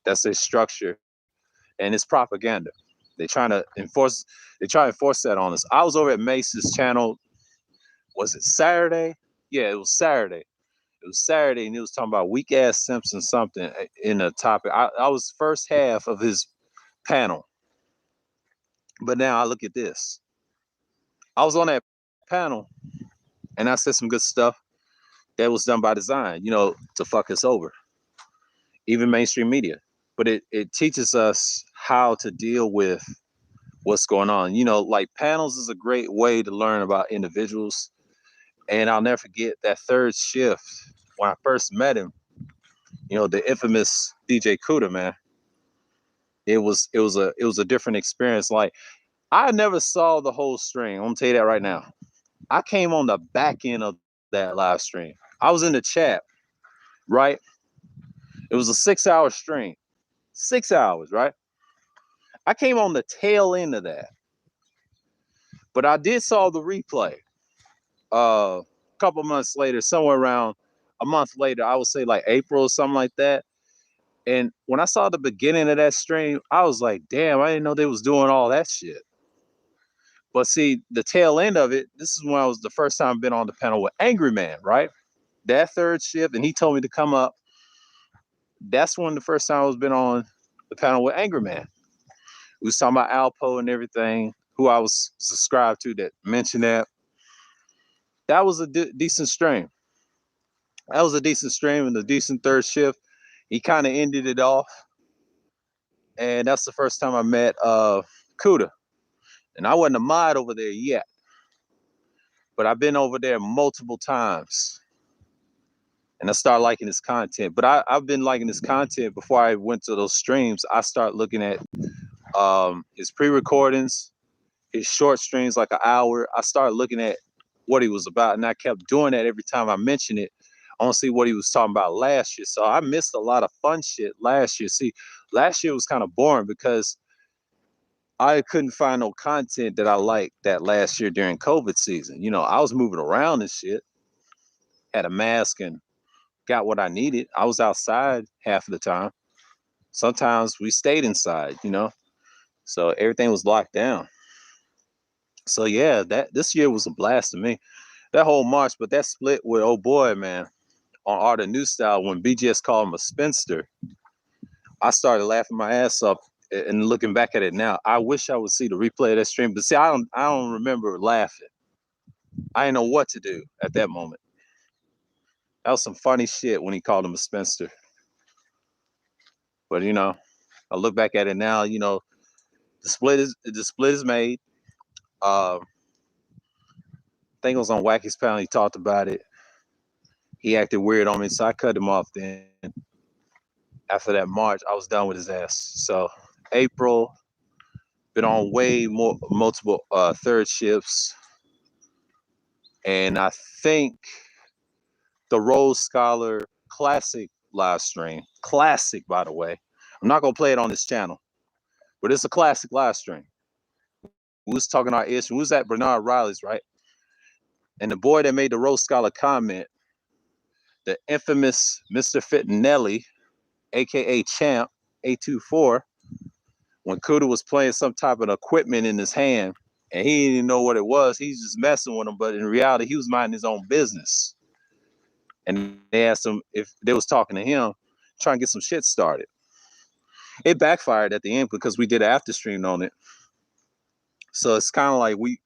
That's their structure, and it's propaganda. They try to enforce that on us. I was over at Mace's channel. Was it Saturday? Yeah, it was Saturday. It was Saturday, and he was talking about weak ass Simpson something in the topic. I was first half of his panel, but now I look at this. I was on that panel, and I said some good stuff that was done by design, you know, to fuck us over, even mainstream media. But it teaches us how to deal with what's going on. You know, like panels is a great way to learn about individuals. And I'll never forget that third shift when I first met him. You know, the infamous DJ Kuda, man. It was a different experience. Like I never saw the whole stream. I'm gonna tell you that right now. I came on the back end of that live stream. I was in the chat, right? It was a 6-hour stream. 6 hours, right? I came on the tail end of that. But I did saw the replay. A couple months later, somewhere around a month later, I would say like April or something like that. And when I saw the beginning of that stream, I was like, damn, I didn't know they was doing all that shit. But see, the tail end of it, this is when I was the first time been on the panel with Angry Man, right? That third shift, and he told me to come up. That's when the first time I was been on the panel with Angry Man. We was talking about Alpo and everything, who I was subscribed to that mentioned that. That was a decent stream. That was a decent stream and a decent third shift. He kind of ended it off. And that's the first time I met Kuda. And I wasn't a mod over there yet. but I've been over there multiple times, and I started liking his content. But I've been liking his content before I went to those streams. I started looking at his pre-recordings, his short streams, like an hour. I started looking at what he was about, and I kept doing that every time I mentioned it. I want to see what he was talking about last year. So I missed a lot of fun shit last year. See, last year was kind of boring because I couldn't find no content that I liked that last year during COVID season. You know, I was moving around and shit, had a mask and got what I needed. I was outside half of the time. Sometimes we stayed inside, you know, so everything was locked down. So yeah, that this year was a blast to me. That whole March, but that split with oh boy, man, on Art of New Style when BGS called him a spinster, I started laughing my ass off. And looking back at it now, I wish I would see the replay of that stream. But see, I don't remember laughing. I didn't know what to do at that moment. That was some funny shit when he called him a spinster. But you know, I look back at it now. You know, the split is made. I think it was on Wacky's panel. He talked about it. He acted weird on me, so I cut him off. Then after that March, I was done with his ass. So April, been on way more multiple third shifts, and I think the Rose Scholar Classic live stream, classic by the way. I'm not gonna play it on this channel, but it's a classic live stream. We was talking our issue. We was at Bernard Riley's, right? And the boy that made the Rose Scholar comment, the infamous Mr. Fittinelli, aka Champ 824, when Kuda was playing some type of equipment in his hand, and he didn't even know what it was. He's just messing with him, but in reality, he was minding his own business. And they asked him if they was talking to him, trying to get some shit started. It backfired at the end because we did an after stream on it. So it's kind of like we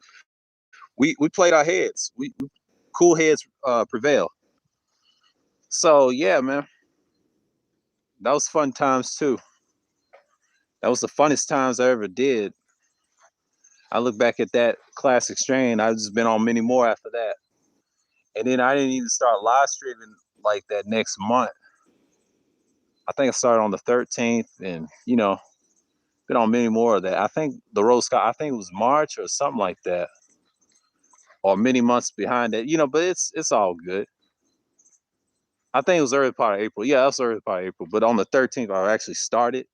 played our heads. We cool heads prevail. So yeah, man, that was fun times too. That was the funnest times I ever did. I look back at that classic strain. I've just been on many more after that. And then I didn't even start live streaming like that next month. I think I started on the 13th, and you know, been on many more of that. I think the Rose Scott, I think it was March or something like that, or many months behind that. You know, but it's all good. I think it was early part of April. Yeah, that was early part of April. But on the 13th, I actually started,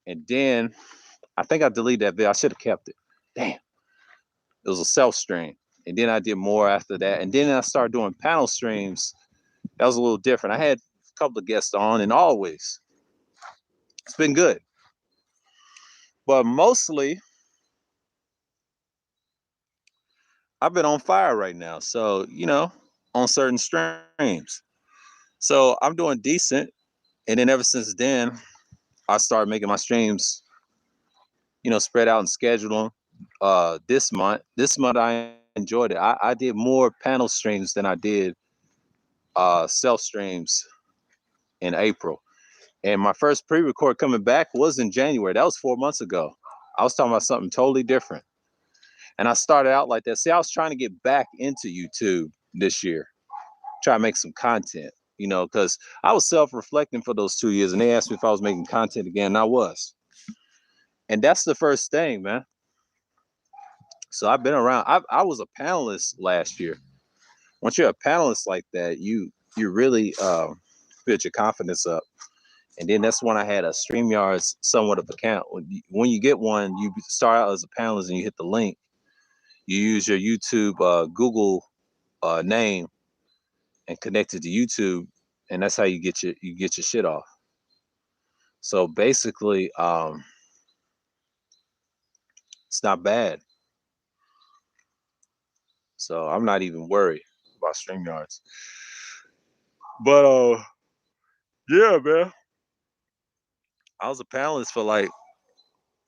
and then I think I deleted that video. I should have kept it. Damn, it was a self stream, and then I did more after that, and then I started doing panel streams. That was a little different. I had a couple of guests on, and always it's been good, but mostly I've been on fire right now. So you know, on certain streams, so I'm doing decent, and then ever since then, I started making my streams, you know, spread out and schedule them. This month I enjoyed it. I did more panel streams than I did self streams in April. And my first pre-record coming back was in January. That was 4 months ago. I was talking about something totally different. And I started out like that. See, I was trying to get back into YouTube this year, try to make some content, you know, because I was self-reflecting for those 2 years, and they asked me if I was making content again, and I was. And that's the first thing, man. So I've been around. I was a panelist last year. Once you're a panelist like that, you really build your confidence up. And then that's when I had a StreamYard's somewhat of account. When you get one, you start out as a panelist and you hit the link. You use your YouTube Google name and connect it to YouTube, and that's how you get your shit off. So basically, it's not bad. So I'm not even worried about StreamYards. But yeah, man. I was a panelist for like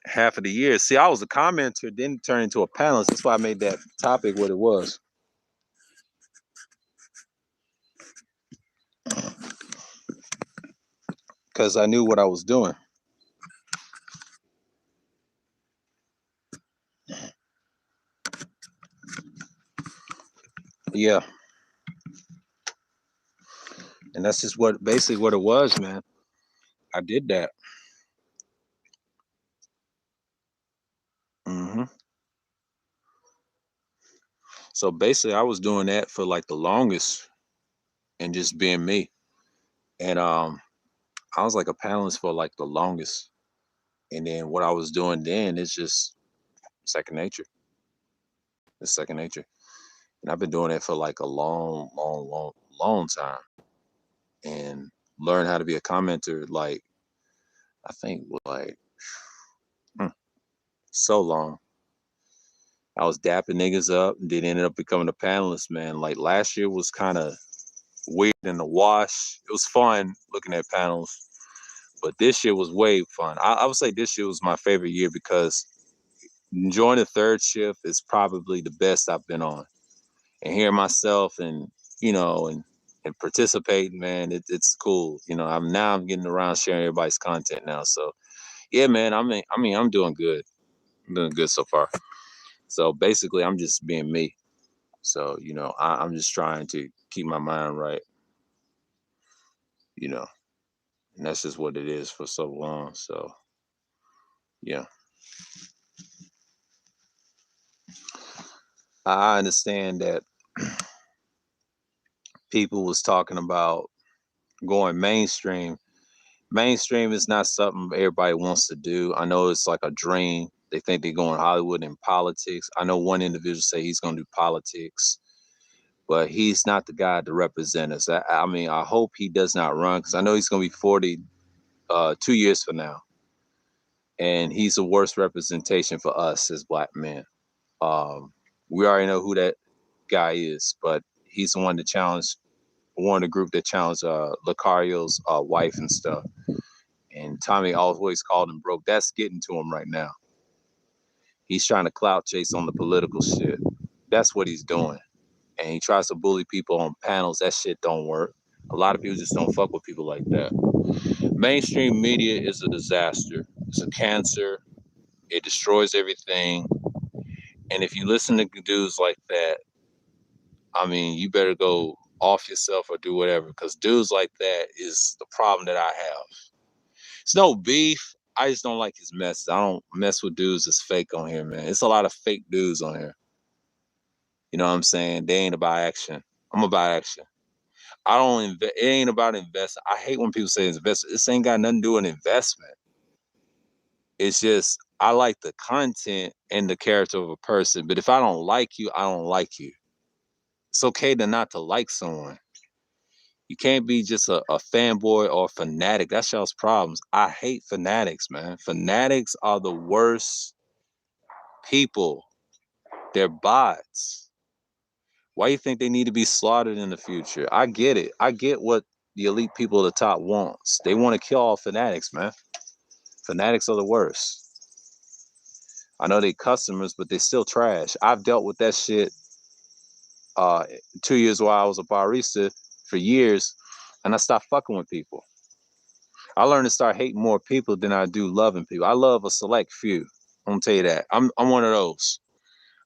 half of the year. See, I was a commenter, then turned into a panelist. That's why I made that topic what it was. Because I knew what I was doing. Yeah, and that's just what basically what it was, man. I did that. hmm So basically, I was doing that for like the longest, and just being me. And I was like a panelist for like the longest. And then what I was doing then is just second nature. It's second nature. And I've been doing it for like a long, long, long, long time. And learn how to be a commenter like I think like hmm, so long. I was dapping niggas up and then ended up becoming a panelist, man. Like last year was kind of weird in the wash. It was fun looking at panels, but this year was way fun. I would say this year was my favorite year because enjoying the third shift is probably the best I've been on. And hearing myself and and participating, man, it's cool. I'm getting around sharing everybody's content now. So yeah, man. I mean, I'm doing good. I'm doing good so far. So basically, I'm just being me. So I'm just trying to keep my mind right. You know, and that's just what it is for so long. So yeah, I understand that people was talking about going mainstream. Mainstream is not something everybody wants to do. I know it's like a dream. They think they're going Hollywood in politics. I know one individual say he's going to do politics, but he's not the guy to represent us. I mean, I hope he does not run because I know he's going to be 40 2 years from now, and he's the worst representation for us as black men. Um, we already know who that guy is, but he's the one that challenged one of the group that challenged Lucario's wife and stuff. And Tommy always called him broke. That's getting to him right now. He's trying to clout chase on the political shit. That's what he's doing. And he tries to bully people on panels. That shit don't work. A lot of people just don't fuck with people like that. Mainstream media is a disaster. It's a cancer. It destroys everything. And if you listen to dudes like that, I mean, you better go off yourself or do whatever, because dudes like that is the problem that I have. It's no beef. I just don't like his mess. I don't mess with dudes that's fake on here, man. It's a lot of fake dudes on here. You know what I'm saying? They ain't about action. I'm about action. I don't invest. It ain't about invest. I hate when people say invest. This ain't got nothing to do with investment. It's just I like the content and the character of a person. But if I don't like you, I don't like you. It's okay to not to like someone. You can't be just a fanboy or a fanatic. That's y'all's problems. I hate fanatics, man. Fanatics are the worst people. They're bots. Why you think they need to be slaughtered in the future? I get it. I get what the elite people at the top wants. They want to kill all fanatics, man. Fanatics are the worst. I know they customers, but they still trash. I've dealt with that shit 2 years while I was a barista for years, and I stopped fucking with people. I learned to start hating more people than I do loving people. I love a select few. I'm gonna tell you that. I'm one of those.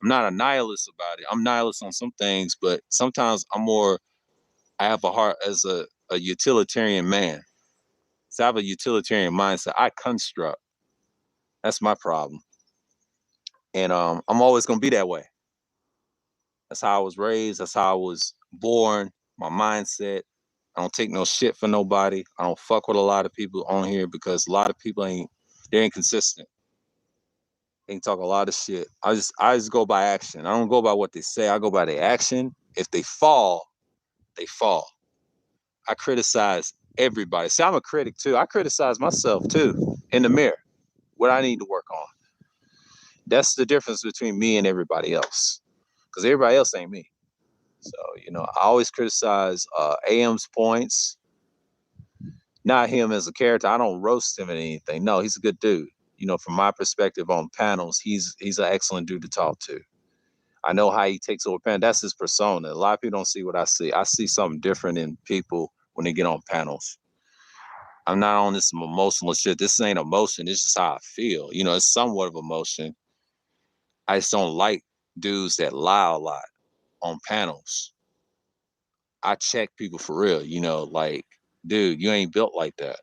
I'm not a nihilist about it. I'm nihilist on some things, but sometimes I have a heart as a utilitarian man. So I have a utilitarian mindset. I construct. That's my problem. And I'm always gonna be that way. That's how I was raised. That's how I was born. My mindset. I don't take no shit for nobody. I don't fuck with a lot of people on here because a lot of people they're inconsistent. They can talk a lot of shit. I just go by action. I don't go by what they say. I go by their action. If they fall, they fall. I criticize everybody. See, I'm a critic too. I criticize myself too in the mirror. What I need to work on. That's the difference between me and everybody else. Because everybody else ain't me. So, I always criticize AM's points, not him as a character. I don't roast him or anything. No, he's a good dude. From my perspective on panels, he's an excellent dude to talk to. I know how he takes over panel. That's his persona. A lot of people don't see what I see. I see something different in people when they get on panels. I'm not on this emotional shit. This ain't emotion. It's just how I feel. It's somewhat of emotion. I just don't like dudes that lie a lot. on panels. I check people for real, you know, like, dude, you ain't built like that.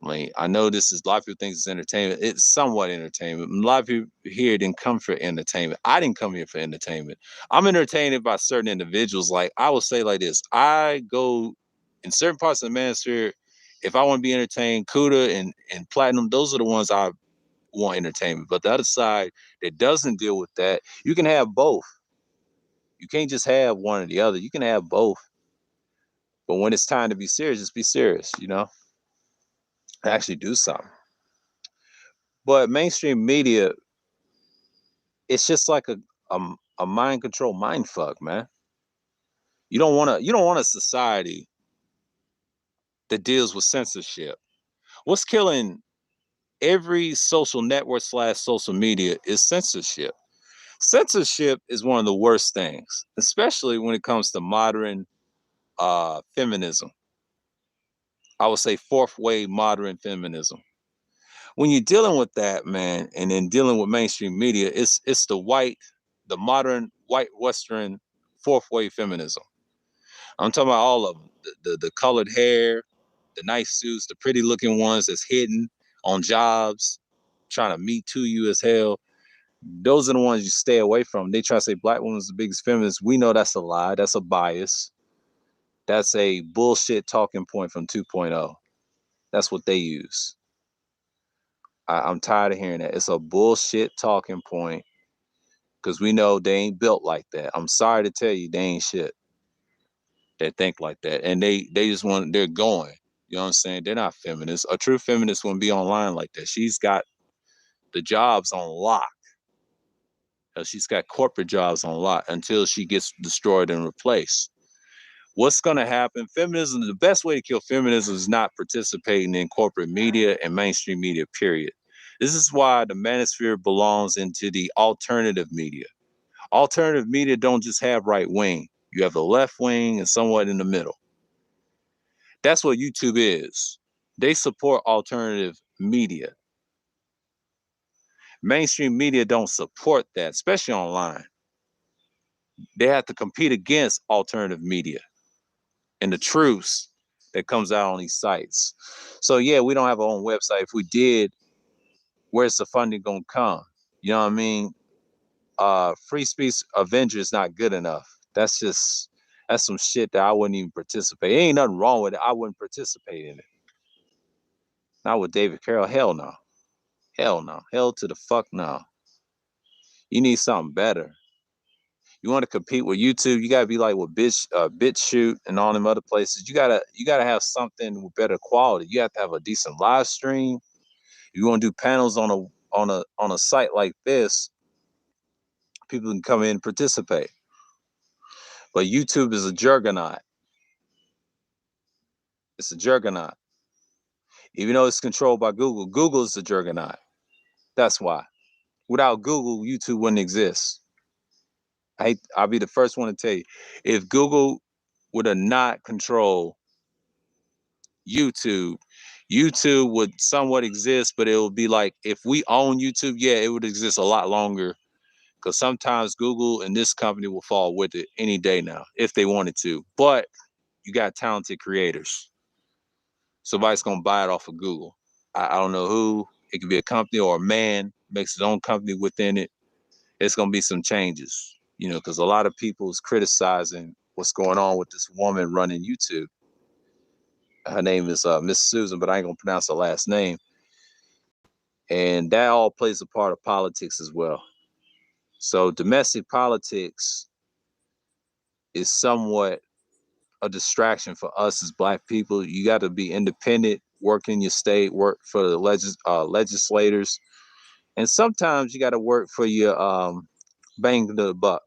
Like, I know this is, a lot of people think it's entertainment. It's somewhat entertainment. A lot of people here didn't come for entertainment. I didn't come here for entertainment. I'm entertained by certain individuals. Like, I will say like this, I go in certain parts of the Manosphere, if I want to be entertained, Cuda and Platinum, those are the ones I want entertainment. But the other side that doesn't deal with that, you can have both. You can't just have one or the other. You can have both. But when it's time to be serious, just be serious, you know? Actually do something. But mainstream media, it's just like a mind control mind fuck, man. You don't want a society that deals with censorship. What's killing every social network / social media is censorship. Censorship is one of the worst things, especially when it comes to modern feminism. I would say fourth wave modern feminism. When you're dealing with that, man, and then dealing with mainstream media, it's the modern white Western fourth wave feminism. I'm talking about all of them. The colored hair, the nice suits, the pretty looking ones that's hidden on jobs, trying to meet to you as hell. Those are the ones you stay away from. They try to say black women's the biggest feminist. We know that's a lie. That's a bias. That's a bullshit talking point from 2.0. That's what they use. I'm tired of hearing that. It's a bullshit talking point because we know they ain't built like that. I'm sorry to tell you, they ain't shit. They think like that, and they just want, they're going. You know what I'm saying? They're not feminists. A true feminist wouldn't be online like that. She's got the jobs on lock. She's got corporate jobs on lock until she gets destroyed and replaced. What's going to happen? Feminism, the best way to kill feminism is not participating in corporate media and mainstream media, period. This is why the Manosphere belongs into the alternative media. Alternative media don't just have right wing. You have the left wing and somewhat in the middle. That's what YouTube is. They support alternative media. Mainstream media don't support that, especially online. They have to compete against alternative media and the truths that comes out on these sites. So yeah, we don't have our own website. If we did, where's the funding gonna come? You know what I mean? Free speech Avenger is not good enough. That's some shit that I wouldn't even participate. Ain't nothing wrong with it. I wouldn't participate in it. Not with David Carroll. Hell no. Hell no. Hell to the fuck no. You need something better. You want to compete with YouTube, you gotta be like with BitChute and all them other places. You gotta have something with better quality. You have to have a decent live stream. If you want to do panels on a site like this, people can come in and participate. But YouTube is a juggernaut. It's a juggernaut. Even though it's controlled by Google, Google is a juggernaut. That's why. Without Google, YouTube wouldn't exist. I'll be the first one to tell you, if Google would have not control YouTube, YouTube would somewhat exist, but it would be like, if we own YouTube, yeah, it would exist a lot longer. Because sometimes Google and this company will fall with it any day now, if they wanted to. But you got talented creators. Somebody's gonna buy it off of Google. I don't know who. It could be a company or a man makes his own company within it. It's gonna be some changes, you know, because a lot of people is criticizing what's going on with this woman running YouTube. Her name is Miss Susan, but I ain't gonna pronounce her last name. And that all plays a part of politics as well. So domestic politics is somewhat a distraction for us as Black people. You got to be independent, work in your state, work for the legislators, and sometimes you got to work for your bang the buck,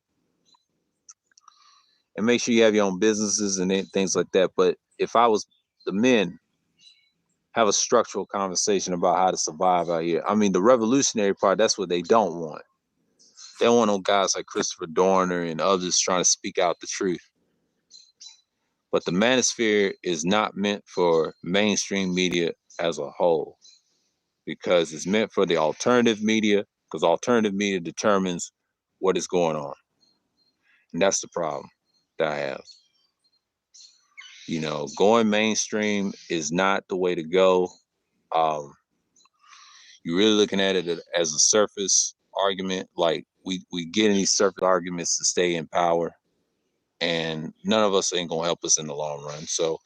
and make sure you have your own businesses and things like that. But if I was the men, have a structural conversation about how to survive out here. I mean, the revolutionary part, that's what they don't want. They don't want no guys like Christopher Dorner and others trying to speak out the truth. But the Manosphere is not meant for mainstream media as a whole, because it's meant for the alternative media, because alternative media determines what is going on. And that's the problem that I have. You know, going mainstream is not the way to go. Um, you're really looking at it as a surface argument. Like we get in these surface arguments to stay in power, and none of us ain't gonna help us in the long run. So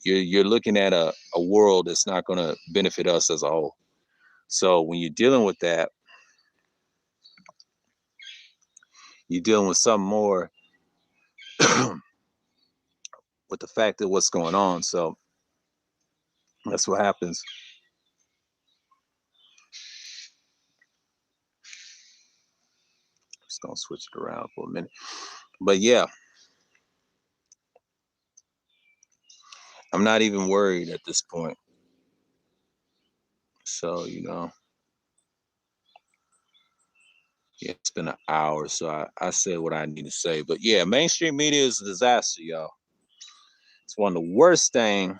you're looking at a world that's not gonna benefit us as a whole. So when you're dealing with that, you're dealing with something more with the fact of what's going on. So that's what happens. Just gonna switch it around for a minute. But yeah, I'm not even worried at this point. So, you know, yeah, it's been an hour, so I said what I need to say. But yeah, mainstream media is a disaster, y'all. It's one of the worst thing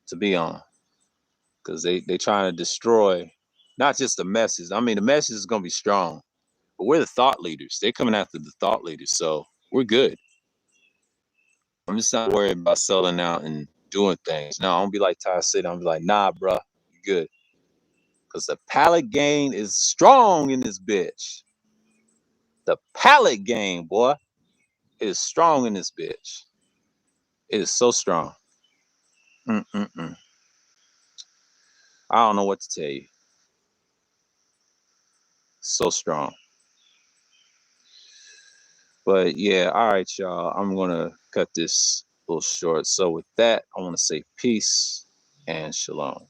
to be on because they trying to destroy not just the message. I mean, the message is gonna be strong, but we're the thought leaders. They're coming after the thought leaders, so we're good. I'm just not worried about selling out and doing things. No, I'm gonna be like Ty City. I'm gonna be like, nah, bro, you good. Because the palate game is strong in this bitch. The palate game, boy, is strong in this bitch. It is so strong. Mm-mm-mm. I don't know what to tell you. So strong. But yeah, all right, y'all. I'm gonna cut this a little short. So with that, I want to say peace and shalom.